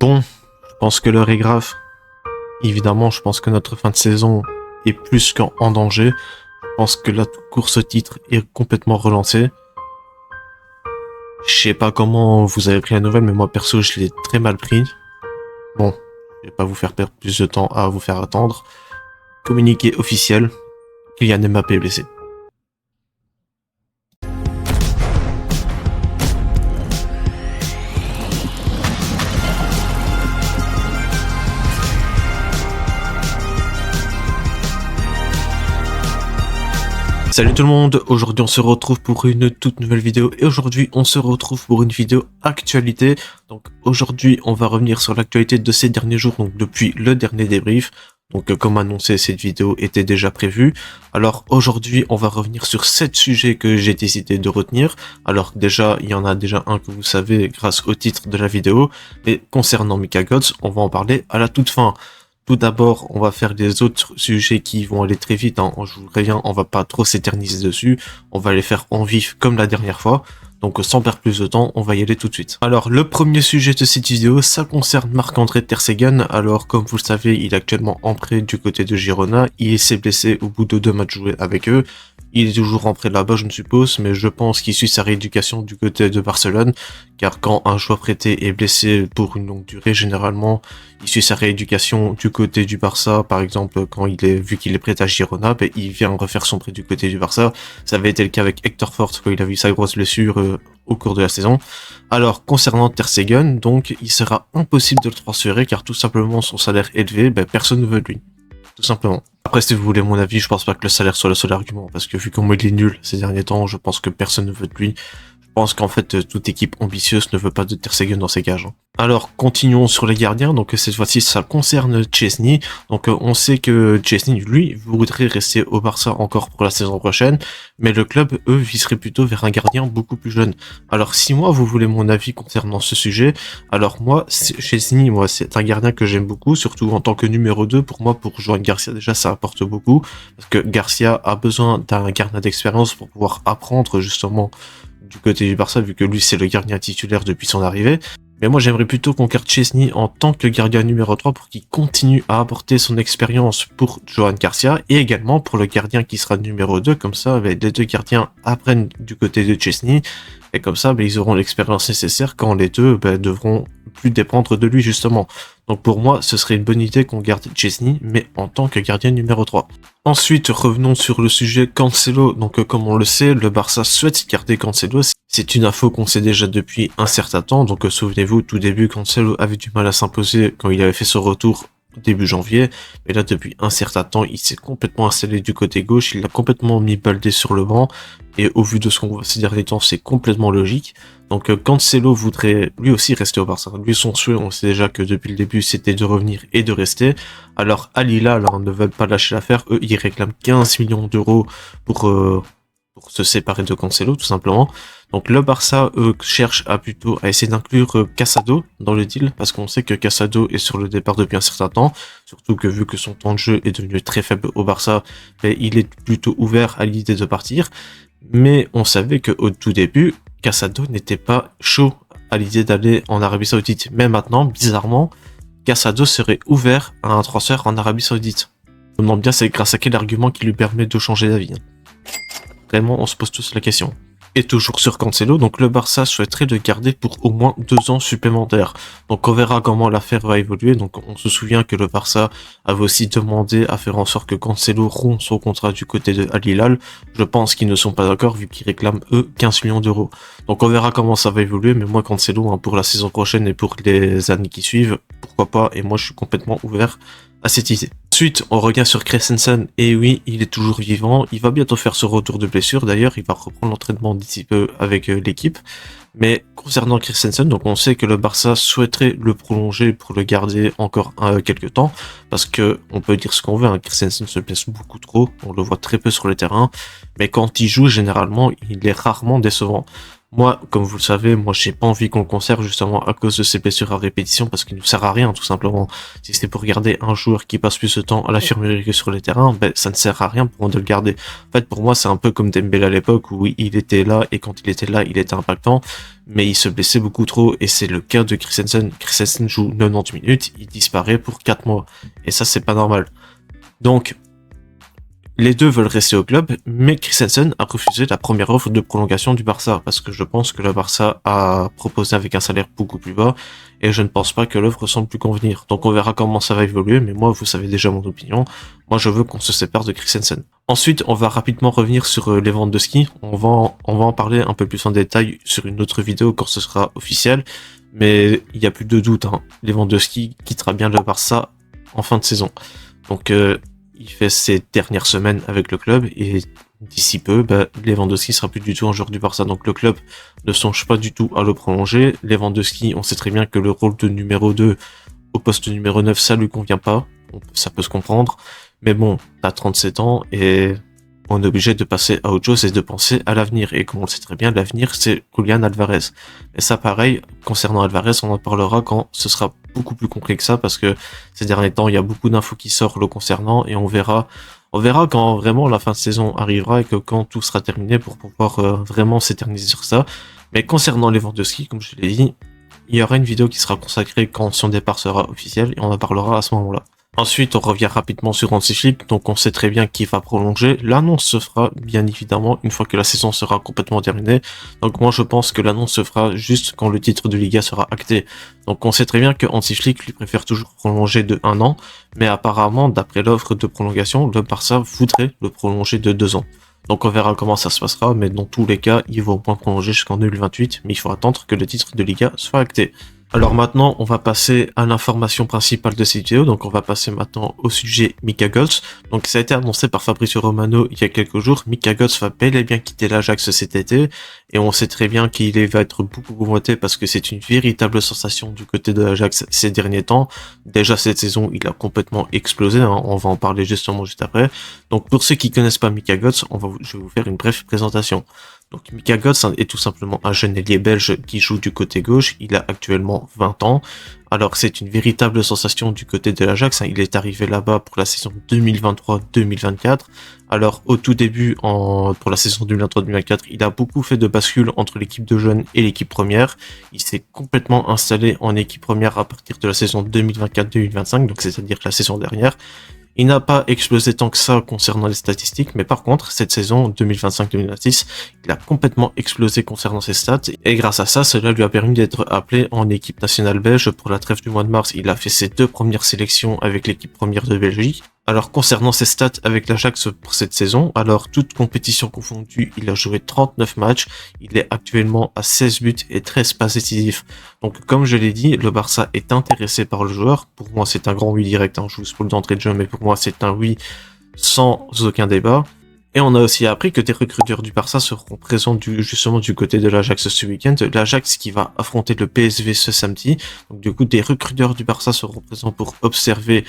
Bon, je pense que l'heure est grave. Évidemment, je pense que notre fin de saison est plus qu'en danger. Je pense que la course au titre est complètement relancée. Je sais pas comment vous avez pris la nouvelle, mais moi perso, je l'ai très mal pris. Bon, je vais pas vous faire perdre plus de temps à vous faire attendre. Communiqué officiel, Kylian Mbappé est blessé. Salut tout le monde, aujourd'hui on se retrouve pour une toute nouvelle vidéo et aujourd'hui on se retrouve pour une vidéo actualité. Donc aujourd'hui on va revenir sur l'actualité de ces derniers jours, donc depuis le dernier débrief. Donc comme annoncé, cette vidéo était déjà prévue. Alors aujourd'hui on va revenir sur 7 sujets que j'ai décidé de retenir. Alors déjà il y en a déjà un que vous savez grâce au titre de la vidéo, mais concernant Mika Götze, on va en parler à la toute fin. Tout d'abord, on va faire des autres sujets qui vont aller très vite, hein. Je vous préviens, on va pas trop s'éterniser dessus, on va les faire en vif comme la dernière fois. Donc sans perdre plus de temps, on va y aller tout de suite. Alors le premier sujet de cette vidéo, ça concerne Marc-André ter Stegen. Alors comme vous le savez, il est actuellement en prêt du côté de Girona, il s'est blessé au bout de 2 matchs joués avec eux. Il est toujours en prêt là-bas, je ne suppose, mais je pense qu'il suit sa rééducation du côté de Barcelone, car quand un joueur prêté est blessé pour une longue durée, généralement, il suit sa rééducation du côté du Barça. Par exemple, quand vu qu'il est prêt à Girona, ben, il vient refaire son prêt du côté du Barça. Ça avait été le cas avec Hector Fort quand il a vu sa grosse blessure au cours de la saison. Alors, concernant ter Stegen, donc, il sera impossible de le transférer, car tout simplement, son salaire élevé, ben, personne ne veut de lui. Tout simplement. Après, si vous voulez mon avis, je pense pas que le salaire soit le seul argument, parce que vu comment il est nul ces derniers temps, je pense que personne ne veut de lui. Je pense qu'en fait, toute équipe ambitieuse ne veut pas de ter Stegen dans ses gages. Alors, continuons sur les gardiens. Donc, cette fois-ci, ça concerne Szczęsny. Donc, on sait que Szczęsny, lui, voudrait rester au Barça encore pour la saison prochaine, mais le club, eux, viserait plutôt vers un gardien beaucoup plus jeune. Alors, si moi, vous voulez mon avis concernant ce sujet, alors moi, Szczęsny, moi, c'est un gardien que j'aime beaucoup, surtout en tant que numéro 2. Pour moi, pour Joan Garcia, déjà, ça apporte beaucoup, parce que Garcia a besoin d'un gardien d'expérience pour pouvoir apprendre, justement, du côté du Barça, vu que lui c'est le gardien titulaire depuis son arrivée. Mais moi j'aimerais plutôt qu'on garde Szczęsny en tant que gardien numéro 3 pour qu'il continue à apporter son expérience pour Joan Garcia et également pour le gardien qui sera numéro 2, comme ça les deux gardiens apprennent du côté de Szczęsny et comme ça ils auront l'expérience nécessaire quand les deux devront plus dépendre de lui justement. Donc pour moi ce serait une bonne idée qu'on garde Szczęsny mais en tant que gardien numéro 3. Ensuite, revenons sur le sujet Cancelo. Donc, comme on le sait, le Barça souhaite garder Cancelo. C'est une info qu'on sait déjà depuis un certain temps. Donc, souvenez-vous, tout début, Cancelo avait du mal à s'imposer quand il avait fait son retour début janvier. Mais là, depuis un certain temps, il s'est complètement installé du côté gauche. Il a complètement mis Baldé sur le banc. Et au vu de ce qu'on voit ces derniers temps, c'est complètement logique. Donc, Cancelo voudrait lui aussi rester au Barça. Lui, son souhait, on sait déjà que depuis le début, c'était de revenir et de rester. Alors, Al Hilal, là, ne veulent pas lâcher l'affaire. Eux, ils réclament 15 millions d'euros pour se séparer de Cancelo, tout simplement. Donc, le Barça, eux, cherche à essayer d'inclure Casado dans le deal, parce qu'on sait que Casado est sur le départ depuis un certain temps, surtout que vu que son temps de jeu est devenu très faible au Barça, il est plutôt ouvert à l'idée de partir. Mais on savait qu'au tout début, Casado n'était pas chaud à l'idée d'aller en Arabie Saoudite. Mais maintenant, bizarrement, Casado serait ouvert à un transfert en Arabie Saoudite. On me demande bien c'est grâce à quel argument qui lui permet de changer d'avis. Vraiment, on se pose tous la question. Et toujours sur Cancelo, donc le Barça souhaiterait le garder pour au moins 2 ans supplémentaires. Donc on verra comment l'affaire va évoluer. Donc on se souvient que le Barça avait aussi demandé à faire en sorte que Cancelo rompt son contrat du côté de Al Hilal. Je pense qu'ils ne sont pas d'accord vu qu'ils réclament eux 15 millions d'euros. Donc on verra comment ça va évoluer. Mais moi Cancelo, pour la saison prochaine et pour les années qui suivent, pourquoi pas. Et moi je suis complètement ouvert à cette idée. Ensuite, on revient sur Christensen, et oui, il est toujours vivant, il va bientôt faire ce retour de blessure, d'ailleurs, il va reprendre l'entraînement d'ici peu avec l'équipe. Mais concernant Christensen, donc on sait que le Barça souhaiterait le prolonger pour le garder encore quelques temps, parce que on peut dire ce qu'on veut, hein, Christensen se blesse beaucoup trop, on le voit très peu sur le terrain, mais quand il joue, généralement, il est rarement décevant. Moi, comme vous le savez, moi j'ai pas envie qu'on le conserve justement à cause de ses blessures à répétition parce qu'il ne sert à rien tout simplement. Si c'est pour garder un joueur qui passe plus de temps à l'infirmerie que sur les terrains, ben ça ne sert à rien pour moi de le garder. En fait, pour moi, c'est un peu comme Dembélé à l'époque où il était là et quand il était là, il était impactant, mais il se blessait beaucoup trop et c'est le cas de Christensen. Christensen joue 90 minutes, il disparaît pour 4 mois et ça c'est pas normal. Donc les deux veulent rester au club, mais Christensen a refusé la première offre de prolongation du Barça, parce que je pense que le Barça a proposé avec un salaire beaucoup plus bas, et je ne pense pas que l'offre semble plus convenir. Donc on verra comment ça va évoluer, mais moi, vous savez déjà mon opinion. Moi, je veux qu'on se sépare de Christensen. Ensuite, on va rapidement revenir sur les ventes de ski. On va en parler un peu plus en détail sur une autre vidéo quand ce sera officiel, mais il n'y a plus de doute, hein. Les ventes de ski quittera bien le Barça en fin de saison. Donc, il fait ses dernières semaines avec le club et d'ici peu, Lewandowski sera plus du tout un joueur du Barça. Donc le club ne songe pas du tout à le prolonger. Lewandowski, on sait très bien que le rôle de numéro 2 au poste numéro 9, ça lui convient pas. Ça peut se comprendre. Mais bon, t'as 37 ans et on est obligé de passer à autre chose et de penser à l'avenir. Et comme on le sait très bien, l'avenir, c'est Julián Alvarez. Et ça, pareil, concernant Alvarez, on en parlera quand ce sera beaucoup plus complet que ça, parce que ces derniers temps, il y a beaucoup d'infos qui sortent le concernant, et on verra quand vraiment la fin de saison arrivera et que quand tout sera terminé pour pouvoir vraiment s'éterniser sur ça. Mais concernant les ventes de ski, comme je l'ai dit, il y aura une vidéo qui sera consacrée quand son départ sera officiel, et on en parlera à ce moment-là. Ensuite, on revient rapidement sur Hansi Flick, donc on sait très bien qu'il va prolonger. L'annonce se fera bien évidemment une fois que la saison sera complètement terminée. Donc moi je pense que l'annonce se fera juste quand le titre de Liga sera acté. Donc on sait très bien que Hansi Flick lui préfère toujours prolonger de 1 an, mais apparemment d'après l'offre de prolongation, le Barça voudrait le prolonger de 2 ans. Donc on verra comment ça se passera, mais dans tous les cas, il va au moins prolonger jusqu'en 2028, mais il faut attendre que le titre de Liga soit acté. Alors maintenant, on va passer à l'information principale de cette vidéo, donc on va passer maintenant au sujet Mika Götze. Donc ça a été annoncé par Fabrizio Romano il y a quelques jours, Mika Götze va bel et bien quitter l'Ajax cet été, et on sait très bien qu'il va être beaucoup convoité parce que c'est une véritable sensation du côté de l'Ajax ces derniers temps. Déjà cette saison, il a complètement explosé, hein, on va en parler justement juste après. Donc pour ceux qui connaissent pas Mika Götze, je vais vous faire une brève présentation. Donc Mika Götze est tout simplement un jeune ailier belge qui joue du côté gauche, il a actuellement 20 ans, alors c'est une véritable sensation du côté de l'Ajax, il est arrivé là-bas pour la saison 2023-2024, alors au tout début, pour la saison 2023-2024, il a beaucoup fait de bascules entre l'équipe de jeunes et l'équipe première, il s'est complètement installé en équipe première à partir de la saison 2024-2025, donc c'est-à-dire la saison dernière. Il n'a pas explosé tant que ça concernant les statistiques, mais par contre, cette saison 2025-2026, il a complètement explosé concernant ses stats, et grâce à ça, cela lui a permis d'être appelé en équipe nationale belge pour la trêve du mois de mars. Il a fait ses 2 premières sélections avec l'équipe première de Belgique. Alors concernant ses stats avec l'Ajax pour cette saison, alors toute compétition confondue, il a joué 39 matchs, il est actuellement à 16 buts et 13 passes décisives. Donc comme je l'ai dit, le Barça est intéressé par le joueur, pour moi c'est un grand oui direct, hein, je vous spoil d'entrée de jeu, mais pour moi c'est un oui sans aucun débat. Et on a aussi appris que des recruteurs du Barça seront présents justement du côté de l'Ajax ce week-end. L'Ajax qui va affronter le PSV ce samedi. Donc du coup, des recruteurs du Barça seront présents pour observer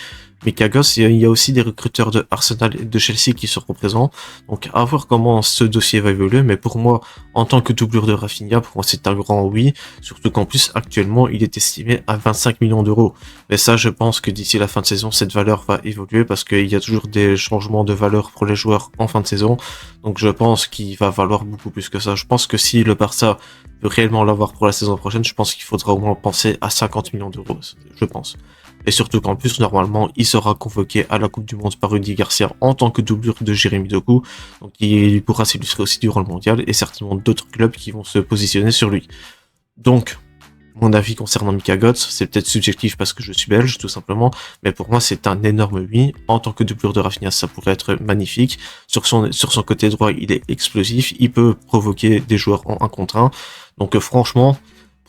Mika Götze. Il y a aussi des recruteurs de Arsenal et de Chelsea qui seront présents. Donc à voir comment ce dossier va évoluer. Mais pour moi, en tant que doublure de Rafinha, pour moi c'est un grand oui. Surtout qu'en plus, actuellement, il est estimé à 25 millions d'euros. Mais ça, je pense que d'ici la fin de saison, cette valeur va évoluer parce qu'il y a toujours des changements de valeur pour les joueurs en fin de saison, donc je pense qu'il va valoir beaucoup plus que ça. Je pense que si le Barça veut réellement l'avoir pour la saison prochaine, je pense qu'il faudra au moins penser à 50 millions d'euros, je pense. Et surtout qu'en plus, normalement, il sera convoqué à la Coupe du Monde par Rudy Garcia en tant que doublure de Jérémy Doku, donc il pourra s'illustrer aussi durant le mondial, et certainement d'autres clubs qui vont se positionner sur lui. Donc, mon avis concernant Mika Götze, c'est peut-être subjectif parce que je suis belge, tout simplement, mais pour moi, c'est un énorme oui. En tant que doublure de Rafinha, ça pourrait être magnifique. Sur son côté droit, il est explosif, il peut provoquer des joueurs en 1 contre 1. Donc franchement,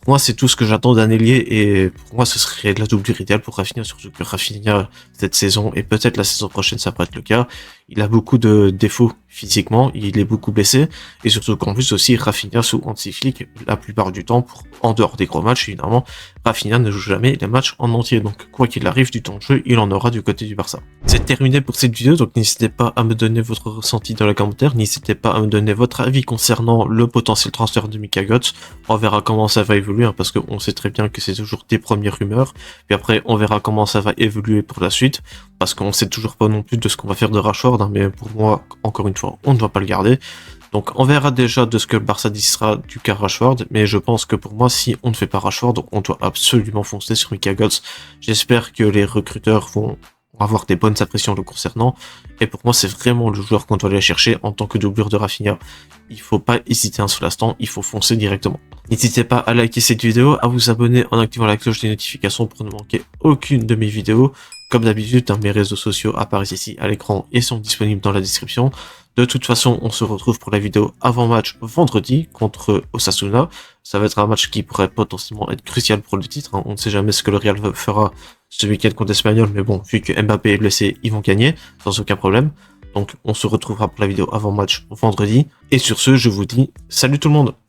pour moi, c'est tout ce que j'attends d'un ailier, et pour moi, ce serait la doublure idéale pour Rafinha, surtout que Rafinha, cette saison, et peut-être la saison prochaine, ça pourrait être le cas, il a beaucoup de défauts physiquement, il est beaucoup blessé, et surtout qu'en plus aussi Rafinha sous anti-flic la plupart du temps, en dehors des gros matchs évidemment, Rafinha ne joue jamais les matchs en entier, donc quoi qu'il arrive du temps de jeu, il en aura du côté du Barça. C'est terminé pour cette vidéo, donc n'hésitez pas à me donner votre ressenti dans les commentaires, n'hésitez pas à me donner votre avis concernant le potentiel transfert de Mika Götze. On verra comment ça va évoluer, hein, parce qu'on sait très bien que c'est toujours des premières rumeurs, puis après on verra comment ça va évoluer pour la suite, parce qu'on sait toujours pas non plus de ce qu'on va faire de Rashford, hein, mais pour moi, encore une fois, on ne va pas le garder. Donc on verra déjà de ce que le Barça décidera du cas Rashford, mais je pense que pour moi, si on ne fait pas Rashford, on doit absolument foncer sur Mika Götze. J'espère que les recruteurs vont avoir des bonnes impressions le concernant, et pour moi c'est vraiment le joueur qu'on doit aller chercher en tant que doublure de Rafinha. Il faut pas hésiter un seul instant, il faut foncer directement. N'hésitez pas à liker cette vidéo, à vous abonner en activant la cloche des notifications pour ne manquer aucune de mes vidéos. Comme d'habitude, mes réseaux sociaux apparaissent ici à l'écran et sont disponibles dans la description. De toute façon, on se retrouve pour la vidéo avant-match vendredi contre Osasuna. Ça va être un match qui pourrait potentiellement être crucial pour le titre, hein. On ne sait jamais ce que le Real fera ce week-end contre l'Espagnol, mais bon, vu que Mbappé est blessé, ils vont gagner sans aucun problème. Donc on se retrouvera pour la vidéo avant-match vendredi. Et sur ce, je vous dis salut tout le monde!